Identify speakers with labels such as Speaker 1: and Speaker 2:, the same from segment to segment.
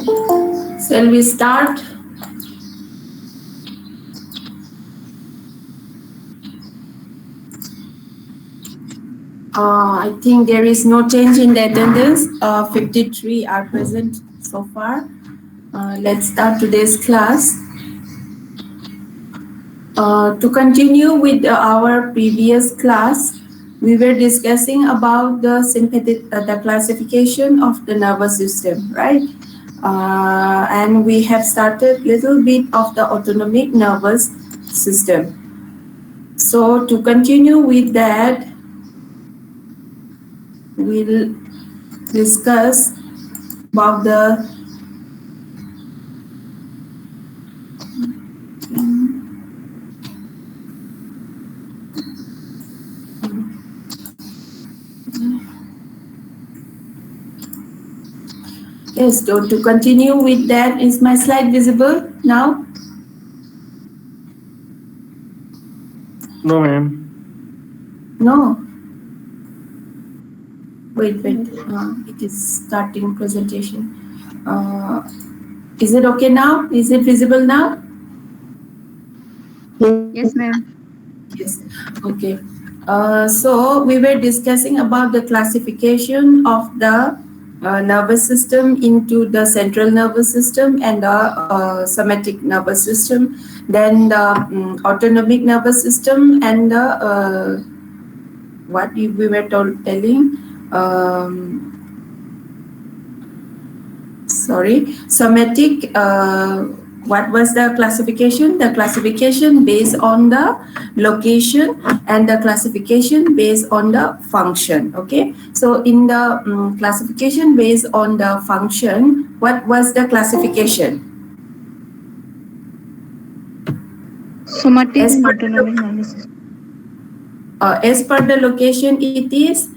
Speaker 1: Shall we start? I think there is no change in the attendance. 53 are present so far. Let's start today's class. To continue with our previous class, we were discussing about the the classification of the nervous system, right? And we have started little bit of the autonomic nervous system. So to continue with that, we'll discuss about the yes. So to continue with that, is my slide visible now?
Speaker 2: No, ma'am.
Speaker 1: No. Wait. It is starting presentation. Is it okay now? Is it visible now?
Speaker 3: Yes, ma'am.
Speaker 1: Yes. Okay. So we were discussing about the classification of the nervous system into the central nervous system and the somatic nervous system, then the autonomic nervous system and the what we were telling. Somatic. What was the classification? The classification based on the location and the classification based on the function. Okay, so in the classification based on the function, what was the classification?
Speaker 3: Somatic
Speaker 1: As
Speaker 3: and
Speaker 1: per
Speaker 3: autonomic nervous system.
Speaker 1: as per the location, it is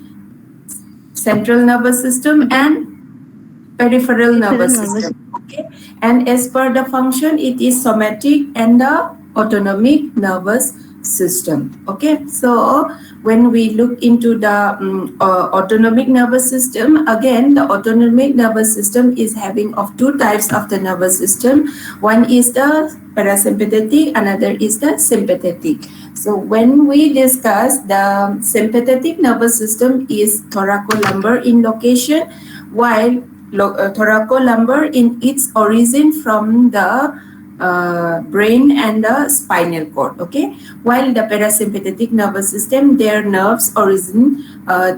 Speaker 1: central nervous system and peripheral nervous system. Okay, and as per the function, it is somatic and the autonomic nervous system. Okay, so when we look into the autonomic nervous system, again the autonomic nervous system is having of two types of the nervous system. One is the parasympathetic, another is the sympathetic. So when we discuss the sympathetic nervous system is thoracolumbar in location, while thoracolumbar in its origin from the brain and the spinal cord. Okay, while the parasympathetic nervous system, their nerves origin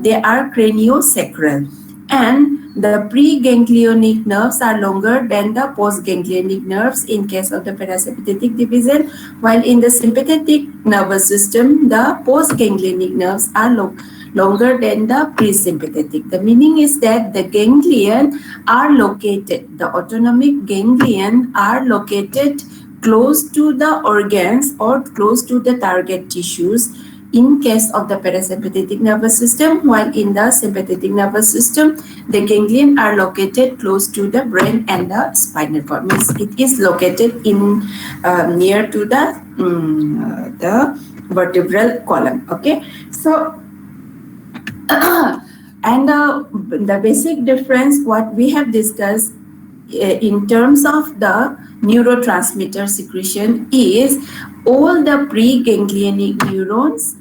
Speaker 1: they are craniosacral, and the preganglionic nerves are longer than the postganglionic nerves in case of the parasympathetic division, while in the sympathetic nervous system, the postganglionic nerves are longer than the presympathetic. The meaning is that the ganglion are located, the autonomic ganglion are located close to the organs or close to the target tissues in case of the parasympathetic nervous system, while in the sympathetic nervous system, the ganglion are located close to the brain and the spinal cord. Means it is located in near to the vertebral column. Okay, so and the basic difference what we have discussed in terms of the neurotransmitter secretion is all the preganglionic neurons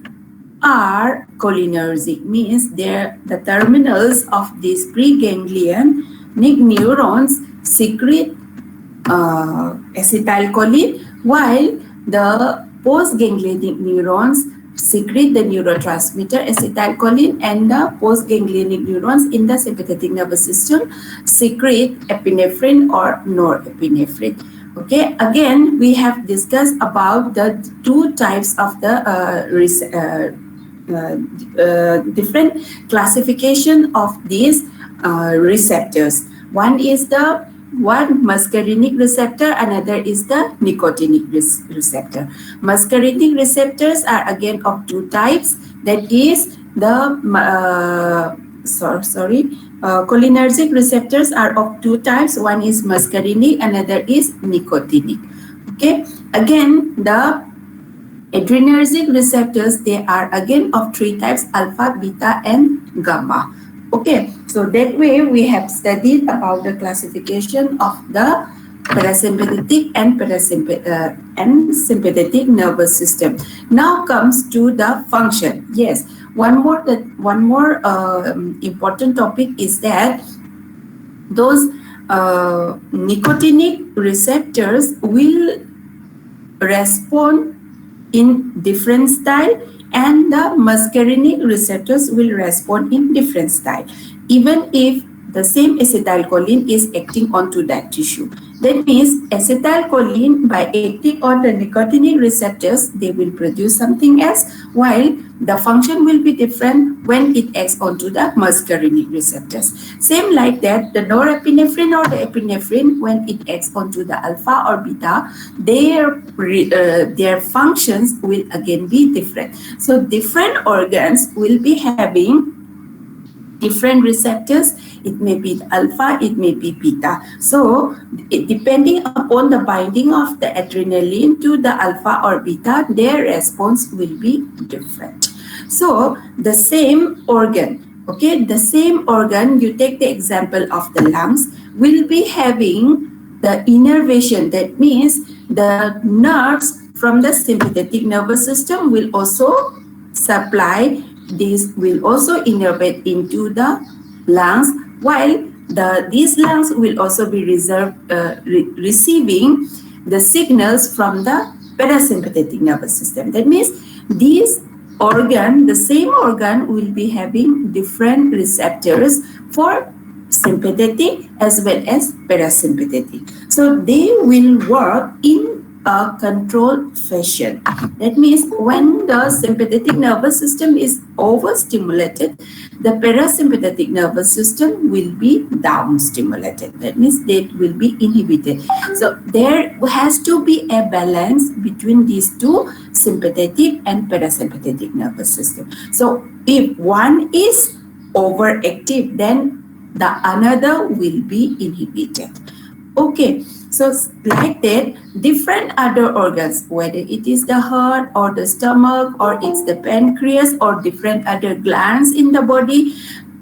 Speaker 1: are cholinergic, means the terminals of these preganglionic neurons secrete acetylcholine, while the postganglionic neurons secrete the neurotransmitter acetylcholine, and the postganglionic neurons in the sympathetic nervous system secrete epinephrine or norepinephrine. Okay, again we have discussed about the two types of the different classification of these receptors. One is the muscarinic receptor, another is the nicotinic receptor. Muscarinic receptors are again of two types, that is the cholinergic receptors are of two types. One is muscarinic, another is nicotinic. Okay, again the adrenergic receptors, they are again of three types, alpha, beta and gamma. Okay, so that way we have studied about the classification of the parasympathetic and sympathetic nervous system. Now comes to the function. Yes, one more important topic is that those nicotinic receptors will respond in different style, and the muscarinic receptors will respond in different style, even if the same acetylcholine is acting onto that tissue. That means acetylcholine, by acting on the nicotinic receptors, they will produce something else, while the function will be different when it acts onto the muscarinic receptors. Same like that, the norepinephrine or the epinephrine, when it acts onto the alpha or beta, their functions will again be different. So different organs will be having different receptors. It may be alpha, it may be beta. So depending upon the binding of the adrenaline to the alpha or beta, their response will be different. So the same organ, okay, the same organ, you take the example of the lungs, will be having the innervation. That means the nerves from the sympathetic nervous system will also supply, this will also innervate into the lungs, while these lungs will also be receiving the signals from the parasympathetic nervous system. That means these organ, the same organ, will be having different receptors for sympathetic as well as parasympathetic. So they will work in a controlled fashion. That means when the sympathetic nervous system is overstimulated, the parasympathetic nervous system will be downstimulated. That means they will be inhibited. So there has to be a balance between these two, sympathetic and parasympathetic nervous system. So if one is overactive, then the another will be inhibited. Okay, so like that, different other organs, whether it is the heart or the stomach or it's the pancreas or different other glands in the body,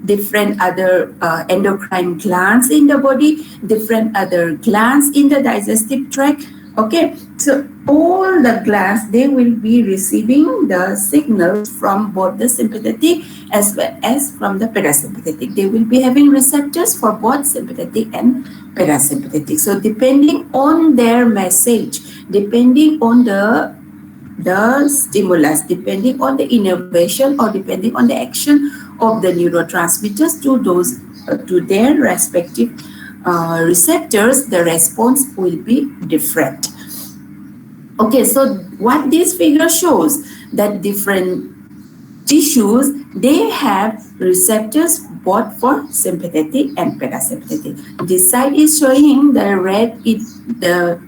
Speaker 1: different other endocrine glands in the body, different other glands in the digestive tract. Okay, so all the glands, they will be receiving the signals from both the sympathetic as well as from the parasympathetic. They will be having receptors for both sympathetic and parasympathetic. So depending on their message, depending on the stimulus, depending on the innervation or depending on the action of the neurotransmitters to those to their respective receptors, the response will be different. Okay, so what this figure shows, that different tissues, they have receptors both for sympathetic and parasympathetic. This side is showing the red, the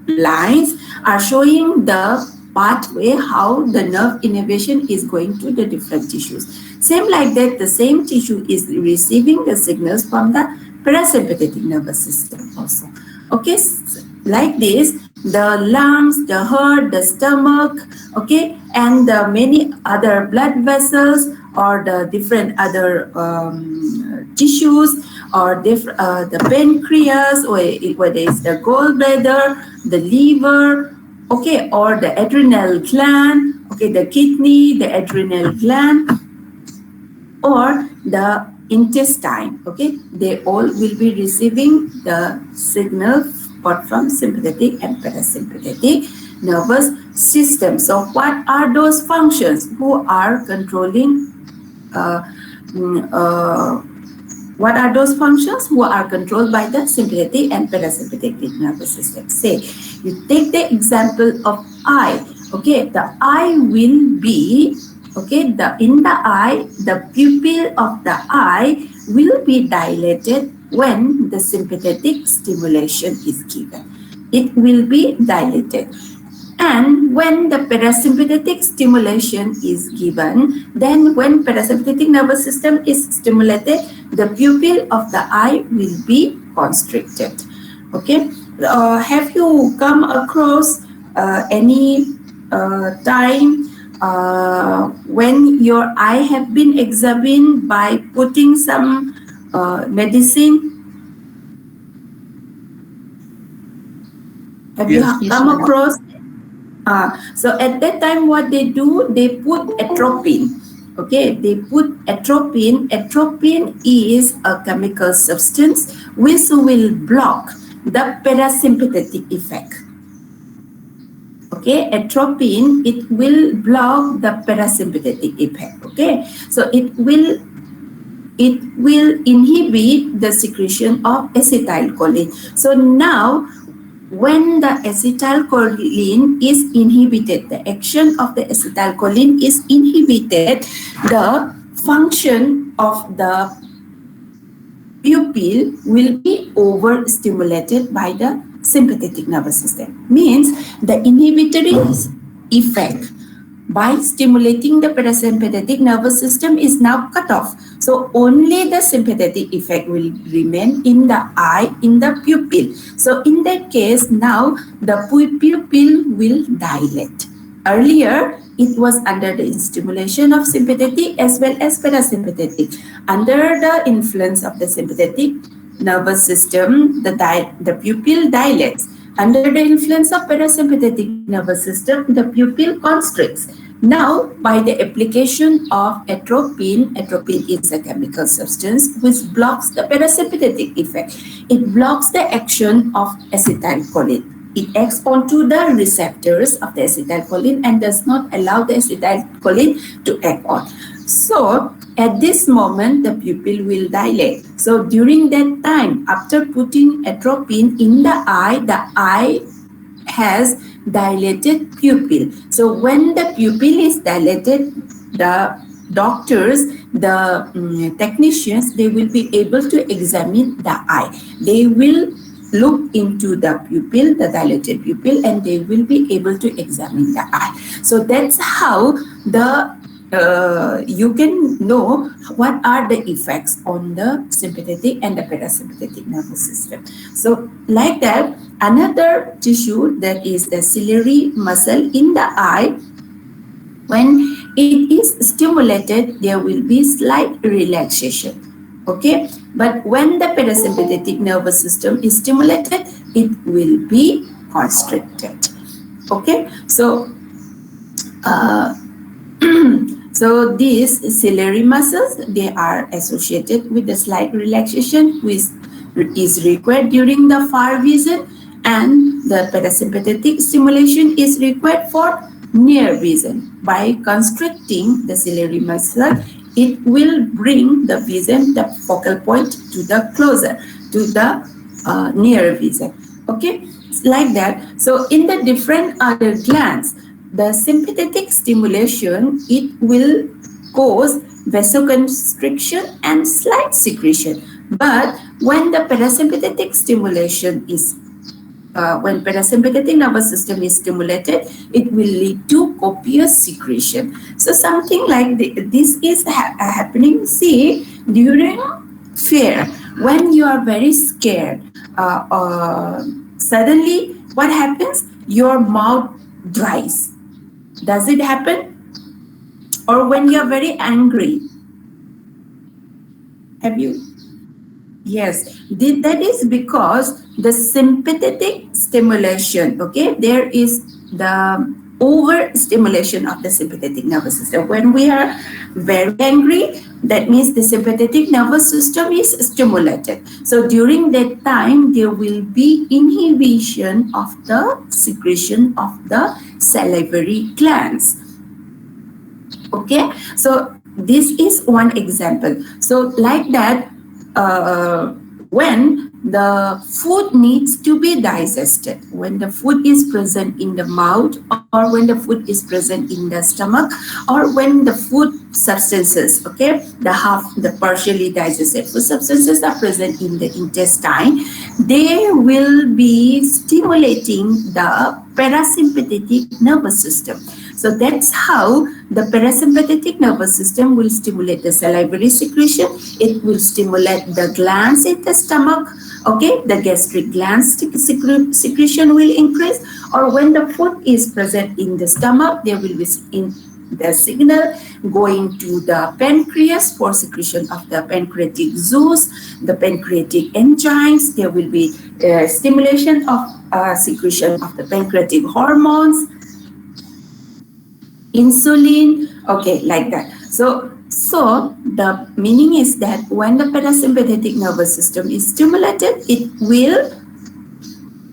Speaker 1: lines are showing the pathway, how the nerve innervation is going to the different tissues. Same like that, the same tissue is receiving the signals from the parasympathetic nervous system also. Okay, like this, the lungs, the heart, the stomach, okay, and the many other blood vessels or the different other tissues or the pancreas, or whether it's the gallbladder, the liver, okay, or the adrenal gland, okay, the kidney, the adrenal gland, or the intestine, okay, they all will be receiving the signal both from sympathetic and parasympathetic nervous system. So what are those functions? Who are controlling what are those functions who are controlled by the sympathetic and parasympathetic nervous system? Say, you take the example of eye. Okay, the eye will be, okay, in the eye, the pupil of the eye will be dilated when the sympathetic stimulation is given. It will be dilated. And when the parasympathetic stimulation is given, then when parasympathetic nervous system is stimulated, the pupil of the eye will be constricted. Okay, have you come across any time when your eye have been examined by putting some medicine. Have you
Speaker 2: Yes.
Speaker 1: come across? So at that time, what they do, they put atropine. Okay, they put atropine. Atropine is a chemical substance which will block the parasympathetic effect. Okay, atropine, it will block the parasympathetic effect. Okay, so it will inhibit the secretion of acetylcholine. So now when the acetylcholine is inhibited, the action of the acetylcholine is inhibited, the function of the pupil will be overstimulated by the sympathetic nervous system. Means the inhibitory effect by stimulating the parasympathetic nervous system is now cut off. So only the sympathetic effect will remain in the eye, in the pupil. So in that case, now the pupil will dilate. Earlier, it was under the stimulation of sympathetic as well as parasympathetic. Under the influence of the sympathetic nervous system, the pupil dilates. Under the influence of parasympathetic nervous system, the pupil constricts. Now, by the application of atropine, atropine is a chemical substance which blocks the parasympathetic effect. It blocks the action of acetylcholine. It acts onto the receptors of the acetylcholine and does not allow the acetylcholine to act on. So, at this moment, the pupil will dilate. So, during that time, after putting atropine in the eye has dilated pupil. So, when the pupil is dilated, the doctors, the technicians, they will be able to examine the eye. They will look into the pupil, the dilated pupil, and they will be able to examine the eye. So that's how you can know what are the effects on the sympathetic and the parasympathetic nervous system. So like that, another tissue, that is the ciliary muscle in the eye, when it is stimulated, there will be slight relaxation. Okay, but when the parasympathetic nervous system is stimulated, it will be constricted. Okay, so so these ciliary muscles, they are associated with the slight relaxation which is required during the far vision, and the parasympathetic stimulation is required for near vision. By constricting the ciliary muscle, it will bring the vision, the focal point, to the closer, to the near vision. Okay, like that. So in the different other glands, the sympathetic stimulation, it will cause vasoconstriction and slight secretion. But when the parasympathetic stimulation is when parasympathetic nervous system is stimulated, it will lead to copious secretion. So something like this is happening. See, during fear, when you are very scared, suddenly what happens? Your mouth dries. Does it happen? Or when you are very angry? Have you? Yes, that is because the sympathetic stimulation, okay, there is the overstimulation of the sympathetic nervous system. When we are very angry, that means the sympathetic nervous system is stimulated. So during that time, there will be inhibition of the secretion of the salivary glands. Okay, so this is one example. So like that, when the food needs to be digested, when the food is present in the mouth, or when the food is present in the stomach, or when the food substances, okay, the partially digested food substances are present in the intestine, they will be stimulating the parasympathetic nervous system. So that's how the parasympathetic nervous system will stimulate the salivary secretion. It will stimulate the glands in the stomach. Okay, the gastric glands secretion will increase. Or when the food is present in the stomach, there will be the signal going to the pancreas for secretion of the pancreatic juice, the pancreatic enzymes. There will be stimulation of secretion of the pancreatic hormones, insulin, okay, like that. So the meaning is that when the parasympathetic nervous system is stimulated, it will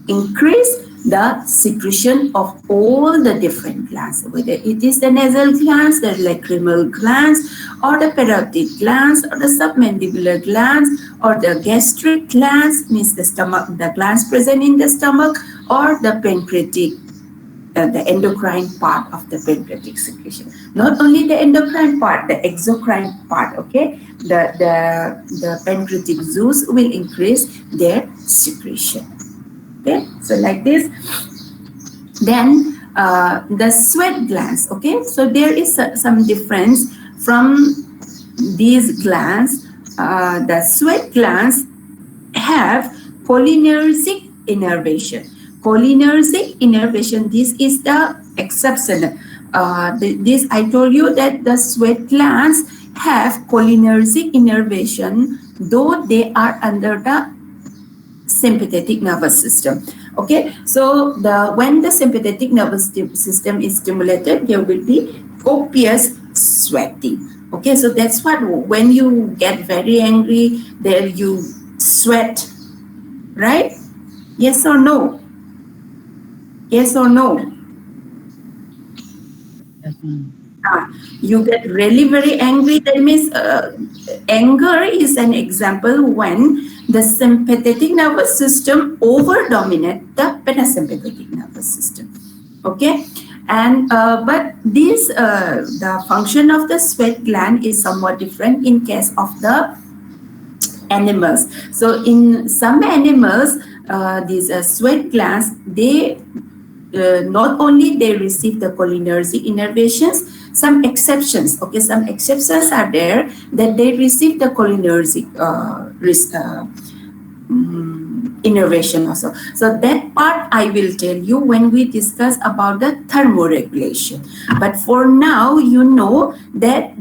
Speaker 1: increase the secretion of all the different glands, whether it is the nasal glands, the lacrimal glands, or the parotid glands, or the submandibular glands, or the gastric glands, means the stomach, the glands present in the stomach, or the pancreatic, the endocrine part of the pancreatic secretion. Not only the endocrine part, the exocrine part, okay? The pancreatic juice will increase their secretion. Okay, so like this. Then the sweat glands, okay? So there is some difference from these glands. The sweat glands have cholinergic innervation. Cholinergic innervation, this is the exception. This I told you that the sweat glands have cholinergic innervation, though they are under the sympathetic nervous system. Okay, so when the sympathetic nervous system is stimulated, there will be copious sweating. Okay, so that's what, when you get very angry, there you sweat, right? Yes or no? Yes or no?
Speaker 4: Yes, ma'am.
Speaker 1: You get really very angry. That means anger is an example when the sympathetic nervous system over-dominates the parasympathetic nervous system. Okay, and but this the function of the sweat gland is somewhat different in case of the animals. So in some animals, these sweat glands, they not only they receive the cholinergic innervations, some exceptions, okay, some exceptions are there that they receive the cholinergic innervation also. So that part I will tell you when we discuss about the thermoregulation. But for now, you know that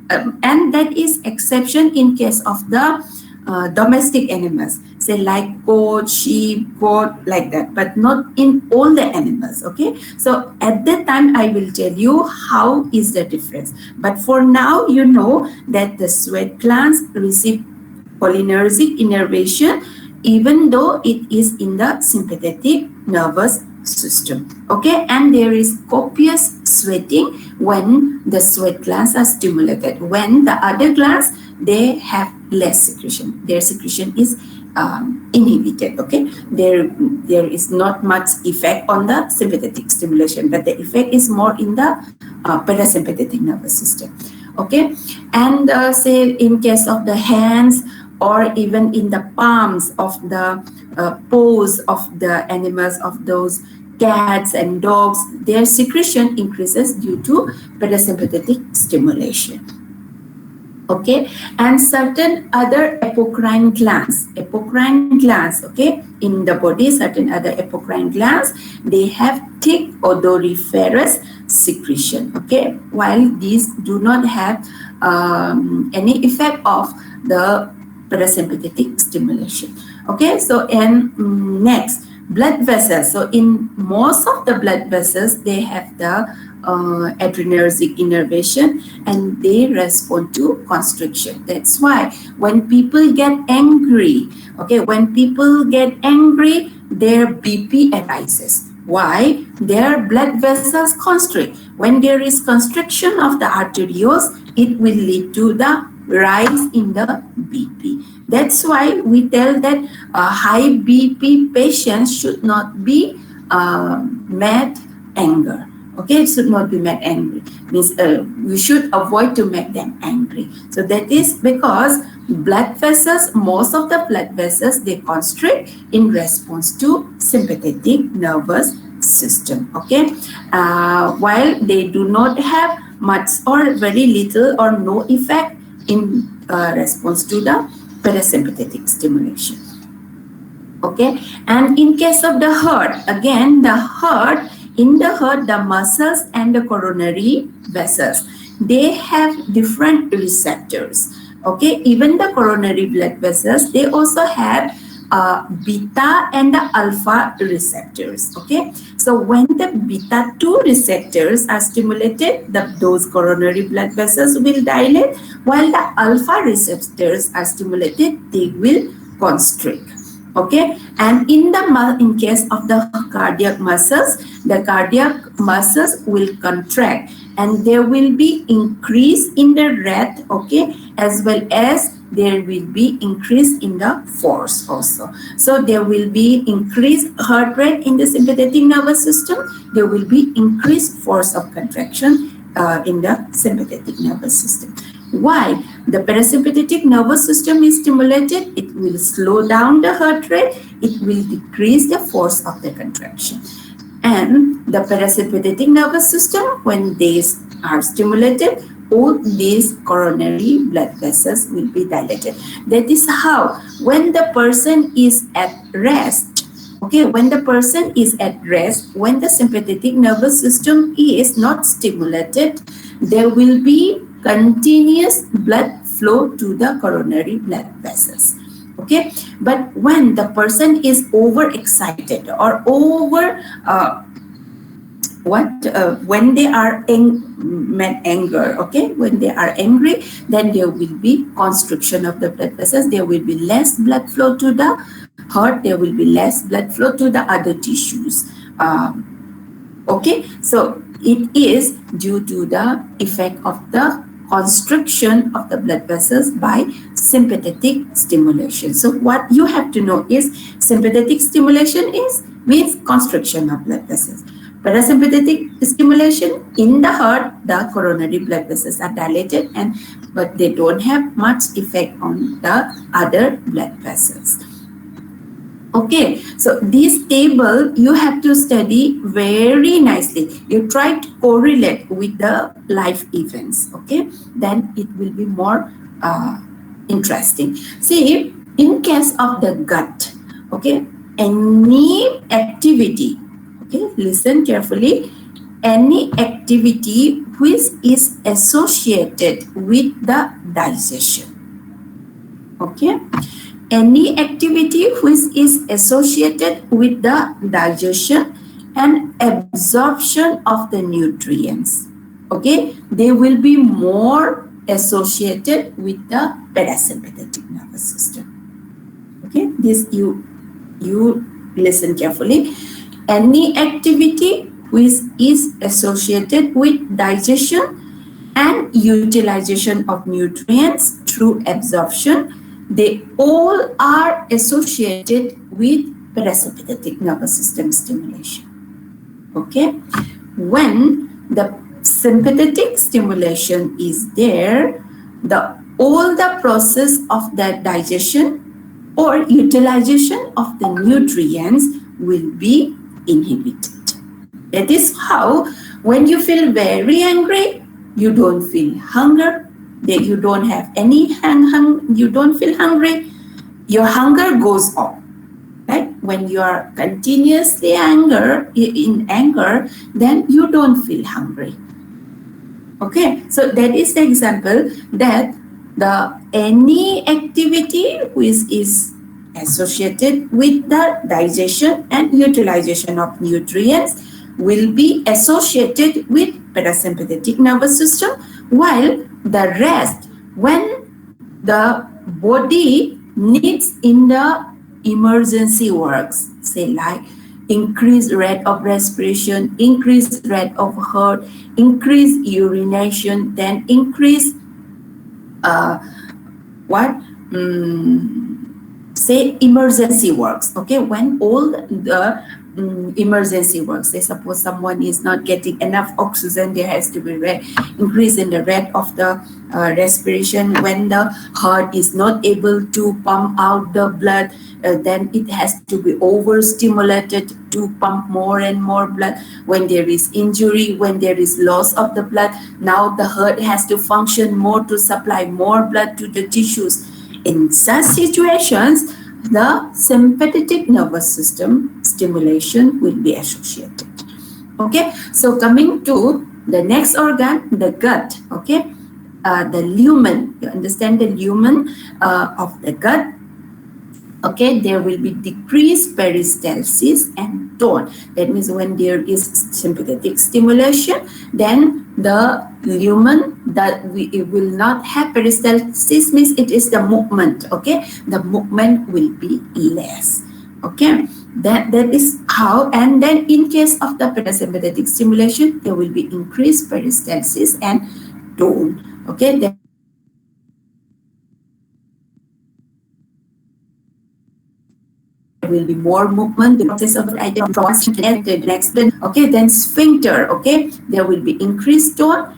Speaker 1: and that is exception in case of the domestic animals, say like goat, sheep, goat, like that, but not in all the animals. Okay, so at that time I will tell you how is the difference. But for now, you know that the sweat glands receive cholinergic innervation even though it is in the sympathetic nervous system. Okay, and there is copious sweating when the sweat glands are stimulated. When the other glands, they have less secretion, their secretion is inhibited. Okay, there is not much effect on the sympathetic stimulation, but the effect is more in the parasympathetic nervous system. Okay, and say in case of the hands, or even in the palms of the paws of the animals, of those cats and dogs, their secretion increases due to parasympathetic stimulation. Okay, and certain other apocrine glands, okay, in the body, certain other apocrine glands, they have thick odoriferous secretion. Okay, while these do not have any effect of the parasympathetic stimulation. Okay, so and next, blood vessels. So in most of the blood vessels, they have the adrenergic innervation and they respond to constriction. That's why when people get angry, okay, when people get angry, their BP arises. Why? Their blood vessels constrict. When there is constriction of the arterioles, it will lead to the rise in the BP. That's why we tell that high BP patients should not be mad anger. Okay, it should not be mad angry. Means we should avoid to make them angry. So that is because blood vessels, most of the blood vessels, they constrict in response to sympathetic nervous system. Okay, while they do not have much or very little or no effect in response to the parasympathetic stimulation. Okay, and in case of the heart, again, the heart in the heart, the muscles and the coronary vessels, they have different receptors. Okay, even the coronary blood vessels, they also have beta and the alpha receptors. Okay, so when the beta 2 receptors are stimulated, those coronary blood vessels will dilate, while the alpha receptors are stimulated, they will constrict. Okay, and in case of the cardiac muscles, the cardiac muscles will contract, and there will be increase in the rate, okay, as well as there will be increase in the force also. So there will be increased heart rate in the sympathetic nervous system. There will be increased force of contraction in the sympathetic nervous system. While the parasympathetic nervous system is stimulated, it will slow down the heart rate, it will decrease the force of the contraction. And the parasympathetic nervous system, when they are stimulated, all these coronary blood vessels will be dilated. That is how, when the person is at rest, okay, when the person is at rest, when the sympathetic nervous system is not stimulated, there will be continuous blood flow to the coronary blood vessels. Okay, but when the person is overexcited or when they are anger, okay, when they are angry, then there will be constriction of the blood vessels. There will be less blood flow to the heart. There will be less blood flow to the other tissues. Okay, so it is due to the effect of the constriction of the blood vessels by sympathetic stimulation. So what you have to know is sympathetic stimulation means constriction of blood vessels. Parasympathetic stimulation, in the heart, the coronary blood vessels are dilated, but they don't have much effect on the other blood vessels. Okay, so this table you have to study very nicely. You try to correlate with the life events, okay? Then it will be more interesting. See, in case of the gut, okay, any activity, okay, listen carefully, any activity which is associated with the digestion, okay? Any activity which is associated with the digestion and absorption of the nutrients, okay, they will be more associated with the parasympathetic nervous system. Okay, this you listen carefully. Any activity which is associated with digestion and utilization of nutrients through absorption, they all are associated with parasympathetic nervous system stimulation. Okay, when the sympathetic stimulation is there, all the process of the digestion or utilization of the nutrients will be inhibited. That is how, when you feel very angry, you don't feel hunger, that you don't have any you don't feel hungry, your hunger goes on, right? When you are continuously in anger, then you don't feel hungry. Okay, so that is the example that any activity which is associated with the digestion and utilization of nutrients will be associated with parasympathetic nervous system, while the rest, when the body needs in the emergency works, say like increased rate of respiration, increased rate of heart, increased urination, then increase say emergency works, okay, when all the emergency works, say suppose someone is not getting enough oxygen, there has to be increase in the rate of the respiration. When the heart is not able to pump out the blood, then it has to be overstimulated to pump more and more blood. When there is injury, when there is loss of the blood, now the heart has to function more to supply more blood to the tissues. In such situations, the sympathetic nervous system stimulation will be associated. Okay, so coming to the next organ, the gut. Okay, the lumen. You understand the lumen of the gut. Okay, there will be decreased peristalsis and tone. That means when there is sympathetic stimulation, then the lumen that it will not have peristalsis, means it is the movement. Okay, the movement will be less. Okay, that is how. And then in case of the parasympathetic stimulation, there will be increased peristalsis and tone. Okay, will be more movement, the process of the item and the next then. Okay, then sphincter. Okay, there will be increased tone,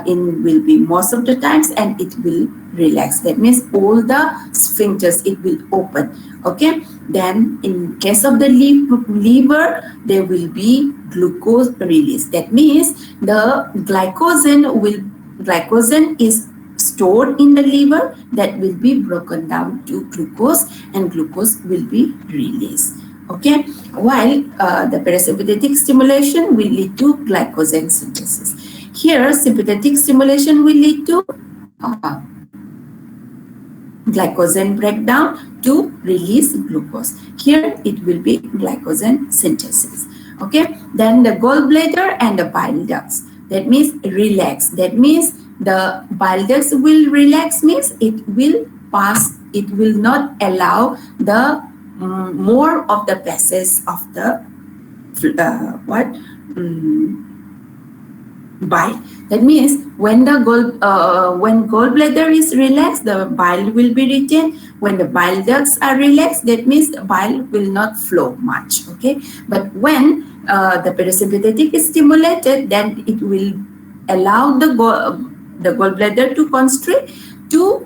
Speaker 1: in will be most of the times, and it will relax. That means all the sphincters, it will open. Okay, then in case of the liver, there will be glucose release. That means the glycogen is stored in the liver, that will be broken down to glucose, and glucose will be released. Okay, while the parasympathetic stimulation will lead to glycogen synthesis. Here, sympathetic stimulation will lead to glycogen breakdown to release glucose. Here, it will be glycogen synthesis. Okay, then the gallbladder and the bile ducts. That means relax. That means the bile ducts will relax, means it will pass, it will not allow the more of the passage of the bile. That means when the gallbladder is relaxed, the bile will be retained. When the bile ducts are relaxed, that means the bile will not flow much. Okay, but when the parasympathetic is stimulated, then it will allow the gallbladder to constrict to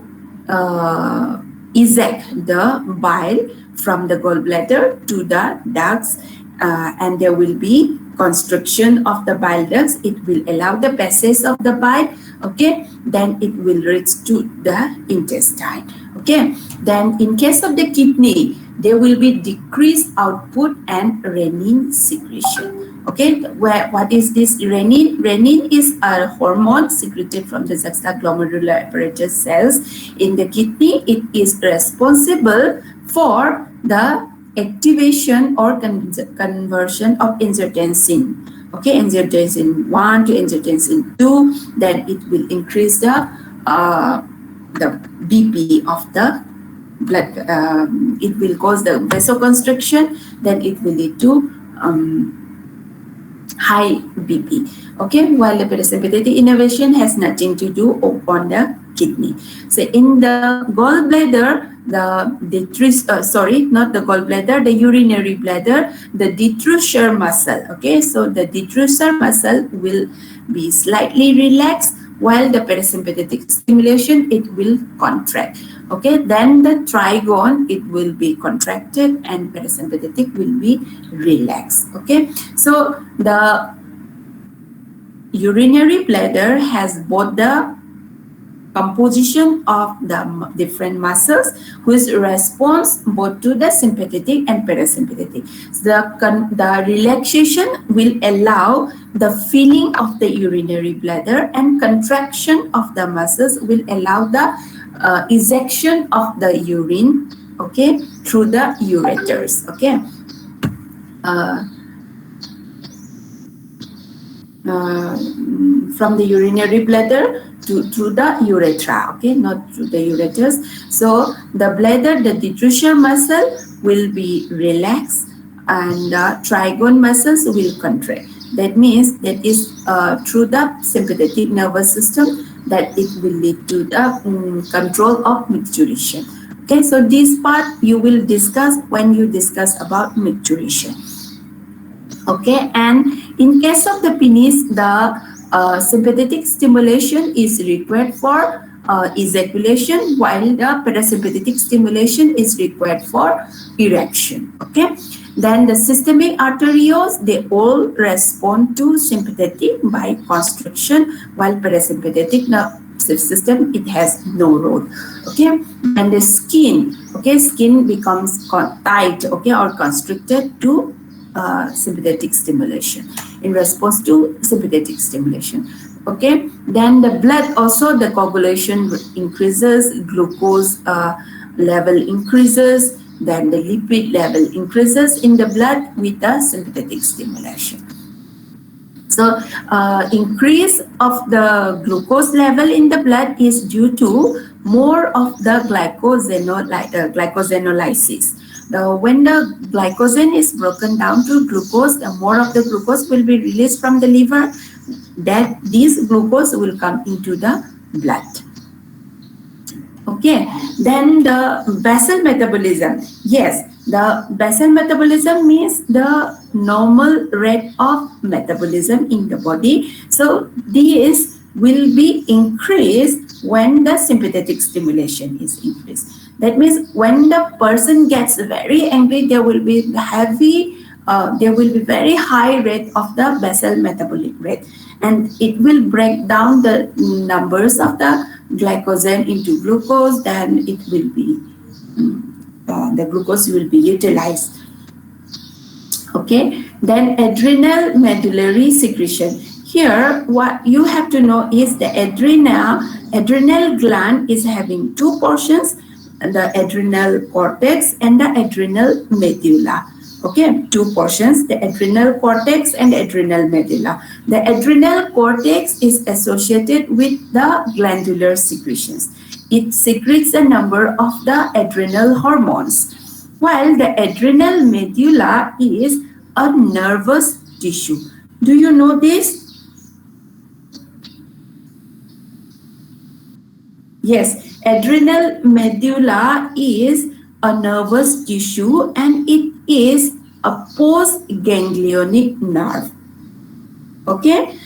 Speaker 1: eject the bile from the gallbladder to the ducts, and there will be constriction of the bile ducts. It will allow the passage of the bile. Okay, then it will reach to the intestine. Okay, then in case of the kidney, there will be decreased output and renin secretion. Okay, what is this renin? Renin is a hormone secreted from the juxtaglomerular apparatus cells in the kidney. It is responsible for the activation or conversion of angiotensin. Okay, angiotensin 1 to angiotensin 2, then it will increase the BP of the blood. It will cause the vasoconstriction, then it will lead to high BP. Okay, while the parasympathetic innervation has nothing to do on the kidney. So in the gallbladder, not the gallbladder, the urinary bladder, the detrusor muscle. Okay, so the detrusor muscle will be slightly relaxed, while the parasympathetic stimulation, it will contract. Okay, then the trigone, it will be contracted, and parasympathetic will be relaxed. Okay, so the urinary bladder has both the composition of the different muscles which responds both to the sympathetic and parasympathetic. The relaxation will allow the filling of the urinary bladder, and contraction of the muscles will allow the ejection of the urine, okay, through the ureters. Okay, from the urinary bladder to the urethra. Okay, not through the ureters. So the bladder, the detrusor muscle will be relaxed, and the trigone muscles will contract. That means that is through the sympathetic nervous system that it will lead to the control of micturition. Okay, so this part you will discuss when you discuss about micturition. Okay, and in case of the penis, the sympathetic stimulation is required for ejaculation, while the parasympathetic stimulation is required for erection. Okay, then the systemic arterioles, they all respond to sympathetic by constriction, while parasympathetic nervous system, it has no role. Okay, and the skin, okay, skin becomes tight, okay, or constricted to sympathetic stimulation. in response to sympathetic stimulation. Okay, then the blood also, the coagulation increases, glucose level increases, then the lipid level increases in the blood with the sympathetic stimulation. So increase of the glucose level in the blood is due to more of the glycosenolysis. When the glycogen is broken down to glucose, the more of the glucose will be released from the liver, that this glucose will come into the blood. Okay, then the basal metabolism. Yes, the basal metabolism means the normal rate of metabolism in the body. So this will be increased when the sympathetic stimulation is increased. That means when the person gets very angry, there will be very high rate of the basal metabolic rate, and it will break down the numbers of the glycogen into glucose. Then it will be the glucose will be utilized. Okay, then adrenal medullary secretion. Here, what you have to know is the adrenal gland is having two portions, the adrenal cortex and the adrenal medulla. Okay, two portions, the adrenal cortex and adrenal medulla. The adrenal cortex is associated with the glandular secretions. It secretes a number of the adrenal hormones, while the adrenal medulla is a nervous tissue. Do you know this? Yes, adrenal medulla is a nervous tissue and it is a postganglionic nerve. Okay?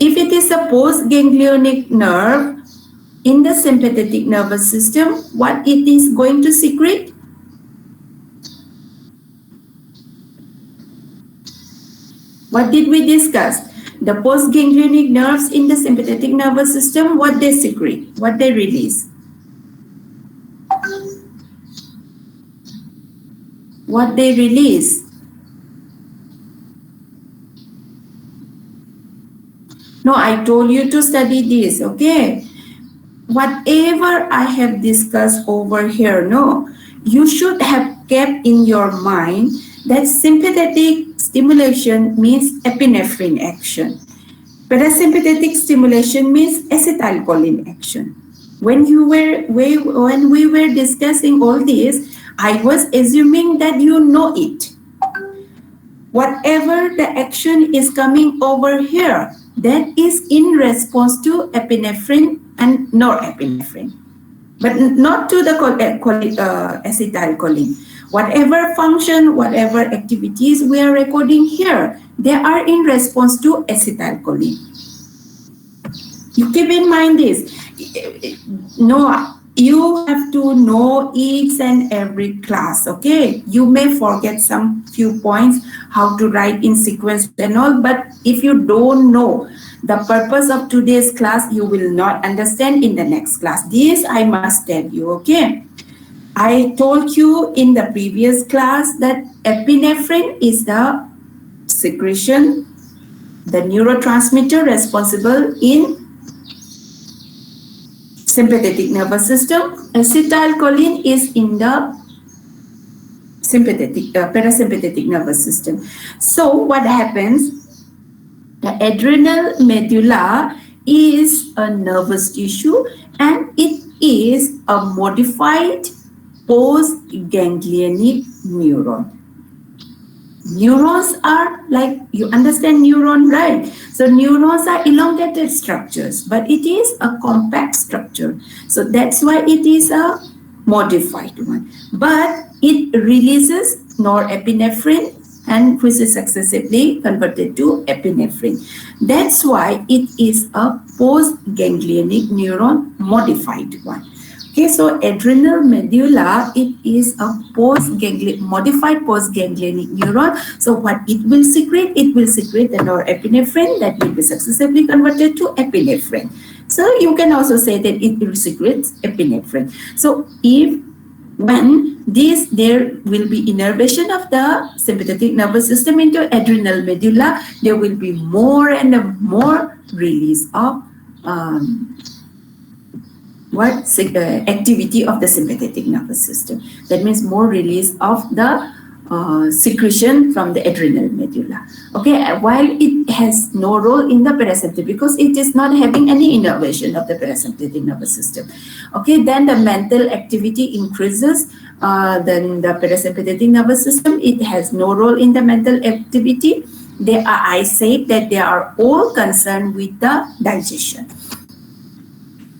Speaker 1: If it is a postganglionic nerve in the sympathetic nervous system, what it is going to secrete? What did we discuss? The postganglionic nerves in the sympathetic nervous system, what they secrete, what they release. What they release. No, I told you to study this, okay? Whatever I have discussed over here, no, you should have kept in your mind that sympathetic stimulation means epinephrine action. Parasympathetic stimulation means acetylcholine action. When we were discussing all this, I was assuming that you know it. Whatever the action is coming over here, that is in response to epinephrine and norepinephrine, but not to the acetylcholine. Whatever function, whatever activities we are recording here, they are in response to acetylcholine. You keep in mind this. No, you have to know each and every class, okay? You may forget some few points, how to write in sequence and all, but if you don't know the purpose of today's class, you will not understand in the next class. This I must tell you, okay? I told you in the previous class that epinephrine is the secretion, the neurotransmitter responsible in sympathetic nervous system. Acetylcholine is in the sympathetic, parasympathetic nervous system. So what happens? The adrenal medulla is a nervous tissue and it is a modified postganglionic neuron. Neurons are like, you understand neuron, right? So neurons are elongated structures, but it is a compact structure. So that's why it is a modified one. But it releases norepinephrine, and which is successively converted to epinephrine. That's why it is a postganglionic neuron, modified one. Okay, so adrenal medulla, it is a modified postganglionic neuron. So what it will secrete? It will secrete the norepinephrine that will be successively converted to epinephrine. So you can also say that it will secrete epinephrine. So when there will be innervation of the sympathetic nervous system into adrenal medulla. There will be more and more release of activity of the sympathetic nervous system. That means more release of the secretion from the adrenal medulla. Okay, while it has no role in the parasympathetic because it is not having any innervation of the parasympathetic nervous system. Okay, then the mental activity increases. Then the parasympathetic nervous system, it has no role in the mental activity. I said that they are all concerned with the digestion.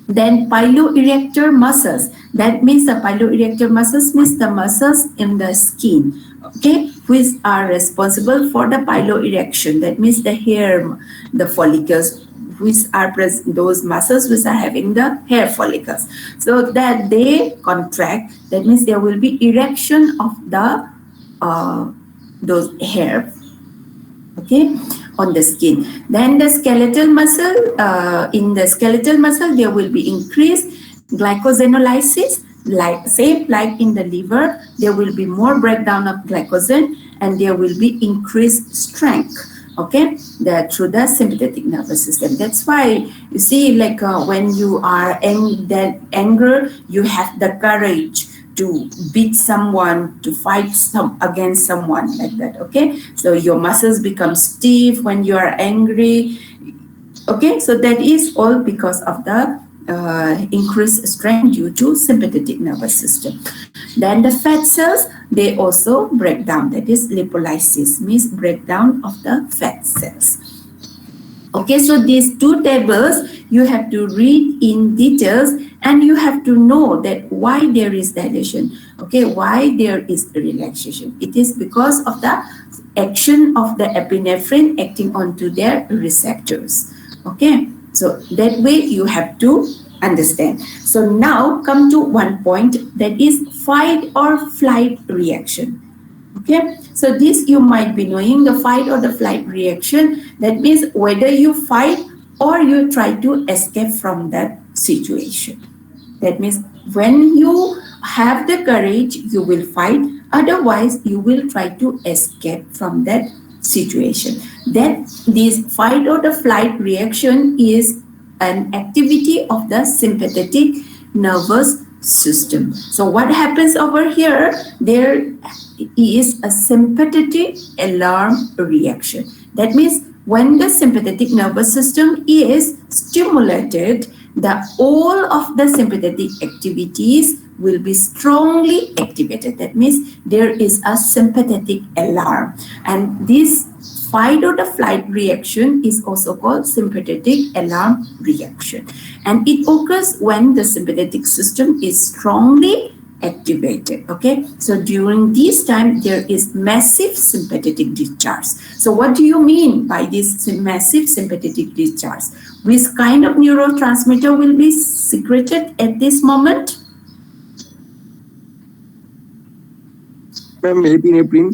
Speaker 1: Then piloerector muscles. That means the piloerector muscles means the muscles in the skin, okay, which are responsible for the piloerection. That means the hair, the follicles, which are those muscles which are having the hair follicles. So that they contract. That means there will be erection of the those hair, okay, on the skin. Then the skeletal muscle, in the skeletal muscle there will be increased glycosenolysis, like in the liver. There will be more breakdown of glycogen and there will be increased strength, okay, through the sympathetic nervous system. That's why you see, like when you are anger, you have the courage to beat someone, to fight against someone, like that, okay? So your muscles become stiff when you are angry, okay? So that is all because of the increased strength due to sympathetic nervous system. Then the fat cells, they also break down. That is lipolysis, means breakdown of the fat cells. Okay, so these two tables you have to read in details and you have to know that why there is dilation, okay, why there is relaxation. It is because of the action of the epinephrine acting onto their receptors, okay. So that way you have to understand. So now come to one point, that is fight or flight reaction. Okay, so this you might be knowing, the fight or the flight reaction. That means whether you fight or you try to escape from that situation. That means when you have the courage, you will fight. Otherwise, you will try to escape from that situation. Then this fight or the flight reaction is an activity of the sympathetic nervous system. So what happens over here? There is a sympathetic alarm reaction. That means when the sympathetic nervous system is stimulated, all of the sympathetic activities will be strongly activated. That means there is a sympathetic alarm, and this fight or the flight reaction is also called sympathetic alarm reaction, and it occurs when the sympathetic system is strongly activated. Okay, so during this time there is massive sympathetic discharge. So what do you mean by this massive sympathetic discharge? Which kind of neurotransmitter will be secreted at this moment?
Speaker 2: Ma'am, epinephrine.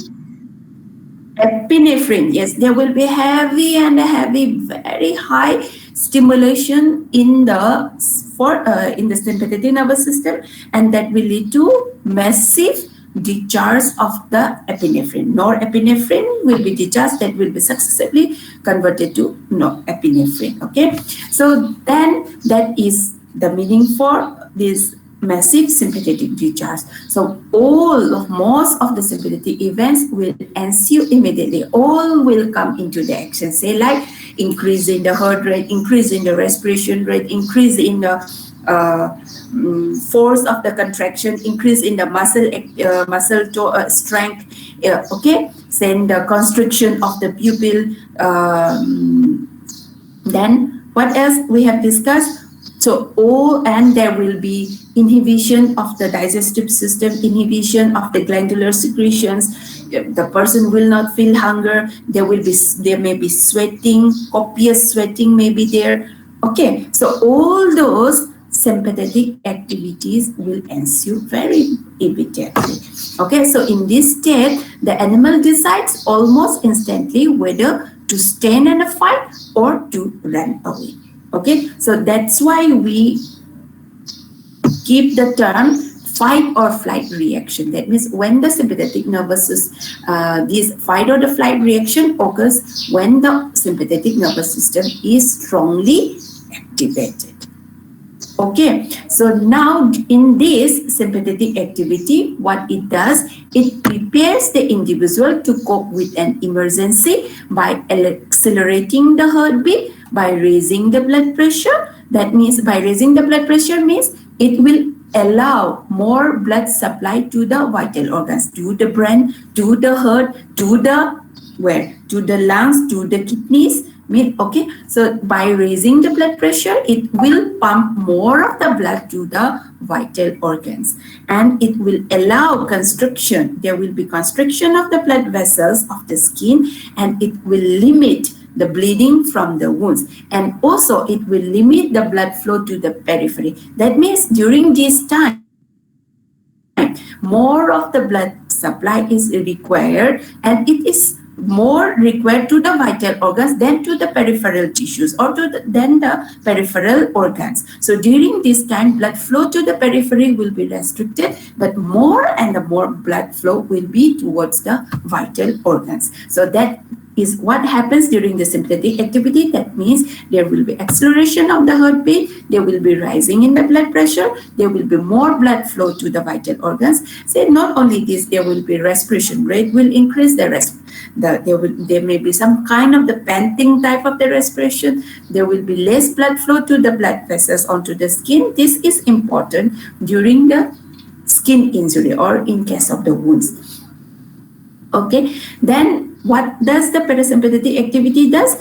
Speaker 1: Epinephrine, yes, there will be very high stimulation in the sympathetic nervous system, and that will lead to massive discharge of the epinephrine. Norepinephrine will be discharged, that will be successively converted to norepinephrine. Okay, so then that is the meaning for this massive sympathetic discharge. So most of the sympathetic events will ensue immediately. All will come into the action. Say like increase in the heart rate, increase in the respiration rate, increase in the force of the contraction, increase in the muscle strength. Okay, then the constriction of the pupil. Then what else we have discussed? So and there will be inhibition of the digestive system, inhibition of the glandular secretions. The person will not feel hunger. There may be sweating, copious sweating may be there. Okay, so all those sympathetic activities will ensue very immediately. Okay, so in this state, the animal decides almost instantly whether to stand and fight or to run away. Okay, so that's why we keep the term fight or flight reaction. That means when the sympathetic nervous system, this fight or the flight reaction occurs when the sympathetic nervous system is strongly activated. Okay, so now in this sympathetic activity, what it does, it prepares the individual to cope with an emergency by accelerating the heartbeat, by raising the blood pressure. That means by raising the blood pressure means it will allow more blood supply to the vital organs, to the brain, to the heart, to the where? To the lungs, to the kidneys. Okay, so by raising the blood pressure, it will pump more of the blood to the vital organs, and it will allow constriction. There will be constriction of the blood vessels of the skin, and it will limit the bleeding from the wounds, and also it will limit the blood flow to the periphery. That means during this time, more of the blood supply is required, and it is more required to the vital organs than to the peripheral tissues or than the peripheral organs. So during this time, blood flow to the periphery will be restricted, but more and more blood flow will be towards the vital organs. So that is what happens during the sympathetic activity. That means there will be acceleration of the heartbeat, there will be rising in the blood pressure, there will be more blood flow to the vital organs. So not only this, there will be respiration rate will increase, there may be some kind of the panting type of the respiration, there will be less blood flow to the blood vessels onto the skin. This is important during the skin injury or in case of the wounds. Okay, then what does the parasympathetic activity does?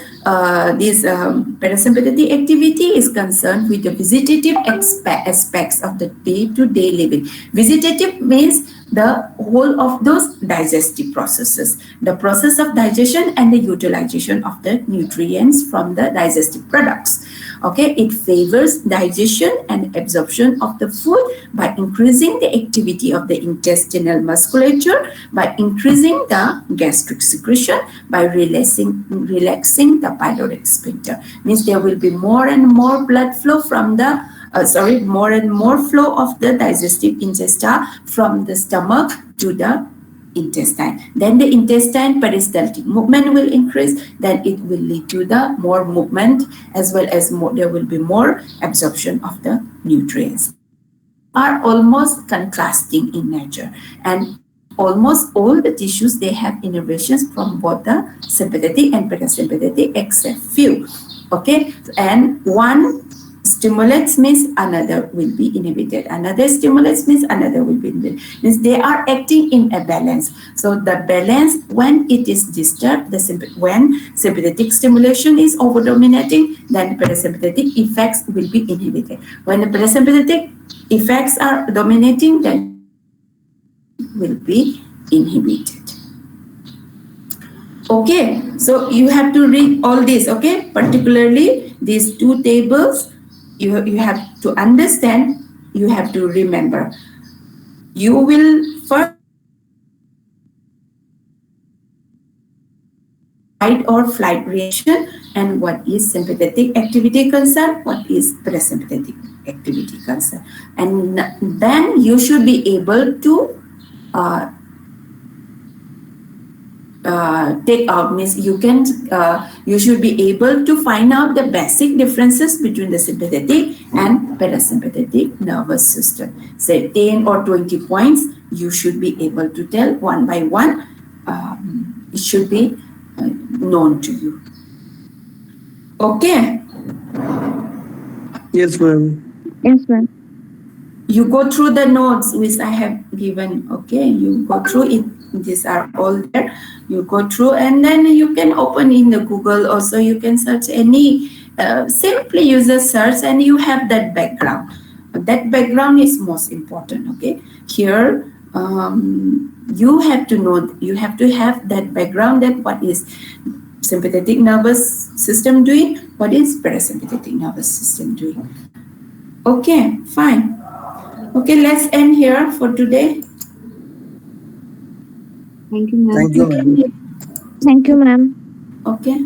Speaker 1: This parasympathetic activity is concerned with the vegetative aspects of the day-to-day living. Vegetative means the whole of those digestive processes, the process of digestion and the utilization of the nutrients from the digestive products. Okay, it favors digestion and absorption of the food by increasing the activity of the intestinal musculature, by increasing the gastric secretion, by relaxing the pyloric sphincter. Means there will be more and more blood flow from the more and more flow of the digestive ingesta from the stomach to the intestine. Then the intestine peristaltic movement will increase, then it will lead to the more movement as well as there will be more absorption of the nutrients. Are almost contrasting in nature, and almost all the tissues, they have innervations from both the sympathetic and parasympathetic except few. Okay, and one stimulates means another will be inhibited, another stimulates means another will be inhibited. Means they are acting in a balance. So the balance, when it is disturbed, when sympathetic stimulation is over dominating, then parasympathetic effects will be inhibited. When the parasympathetic effects are dominating, then will be inhibited. Okay, so you have to read all this. Okay, particularly these two tables. You have to understand, you have to remember. You will first fight or flight reaction, and what is sympathetic activity concern, what is parasympathetic activity concern. And then you should be able to take out, means you should be able to find out the basic differences between the sympathetic and parasympathetic nervous system. Say 10 or 20 points, you should be able to tell one by one. It should be known to you. Okay.
Speaker 2: Yes, ma'am.
Speaker 3: Yes, ma'am.
Speaker 1: You go through the notes which I have given. Okay, you go through it. These are all there. You go through, and then you can open in the Google. Also, you can search any. Simply use a search, and you have that background. That background is most important. Okay, here you have to know. You have to have that background. That what is sympathetic nervous system doing? What is parasympathetic nervous system doing? Okay, fine. Okay, let's end here for today.
Speaker 3: Thank you, ma'am.
Speaker 2: Thank you, ma'am.
Speaker 3: Thank you, ma'am.
Speaker 1: Okay.